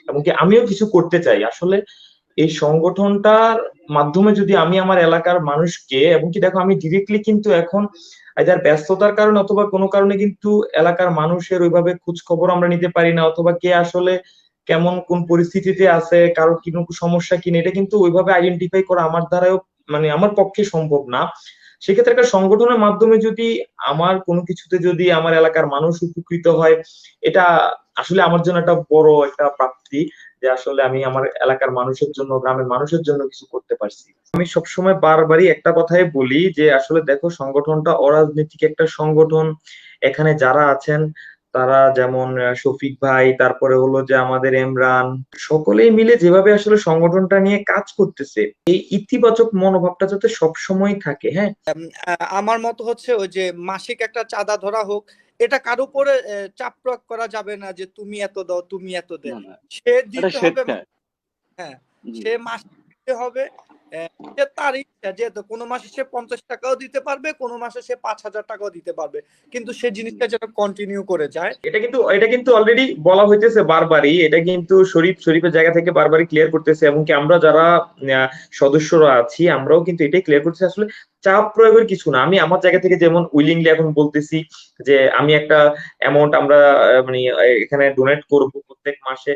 এবং কি আমিও কিছু করতে চাই আসলে। এই সংগঠনটার মাধ্যমে যদি আমি আমার এলাকার মানুষকে, এবং কি দেখো আমি ডিরেক্টলি কিন্তু এখন যার ব্যস্ততার কারণে অথবা কোনো কারণে কিন্তু এলাকার মানুষের ওইভাবে খোঁজ খবর আমরা নিতে পারি না, অথবা কে আসলে কেমন কোন পরিস্থিতিতে আছে, কারো কি সমস্যা কিনা, এটা কিন্তু ওইভাবে আইডেন্টিফাই করা আমার দ্বারাও মানে আমার পক্ষে সম্ভব না। সেক্ষেত্রে একটা সংগঠনের মাধ্যমে যদি আমার কোনো কিছুতে যদি আমার এলাকার মানুষ উপকৃত হয়, এটা আসলে আমার জন্য একটা বড় একটা প্রাপ্তি, যে আসলে আমি আমার এলাকার মানুষের জন্য, গ্রামের মানুষের জন্য কিছু করতে পারছি। আমি সবসময় বারবারই একটা কথাই বলি যে আসলে দেখো সংগঠনটা অরাজনৈতিক একটা সংগঠন। এখানে যারা আছেন তারা যেমন শফিক ভাই, তারপরে হলো যে আমাদের এমরান, সকলেই মিলে যেভাবে আসলে সংগঠনটা নিয়ে কাজ করতেছে, এই ইতিবাচক মনোভাবটা যাতে সবসময় থাকে। হ্যাঁ, আমার মত হচ্ছে ওই যে মাসিক একটা চাঁদা ধরা হোক, এটা কারো উপরে চাপ প্রয়োগ করা যাবে না যে তুমি এত দাও তুমি এত দে, না, না, সে এটা দিতে হবে। স্বেচ্ছায়। হ্যাঁ, জি। সে মাসে দিতে হবে। যে তার ইচ্ছা, যে কোনো মাসে সে 50 টাকাও দিতে পারবে, কোনো মাসে সে 5,000 টাকাও দিতে পারবে, কিন্তু সে জিনিসটা যেন কন্টিনিউ করে যায়। এটা কিন্তু অলরেডি বলা হইতেছে বারবারই, এটা কিন্তু শরীফের জায়গা থেকে বারবারই ক্লিয়ার করতেছে, এবং কি আমরা যারা আহ, সদস্যরা আছি আমরাও কিন্তু এটাই ক্লিয়ার করতেছি। আসলে চাপ প্রয়োগের কিছু না, আমি আমার জায়গা থেকে যেমন উইলিংলি এখন বলতেছি যে আমি একটা অ্যামাউন্ট আমরা মানে এখানে ডোনেট করব প্রত্যেক মাসে।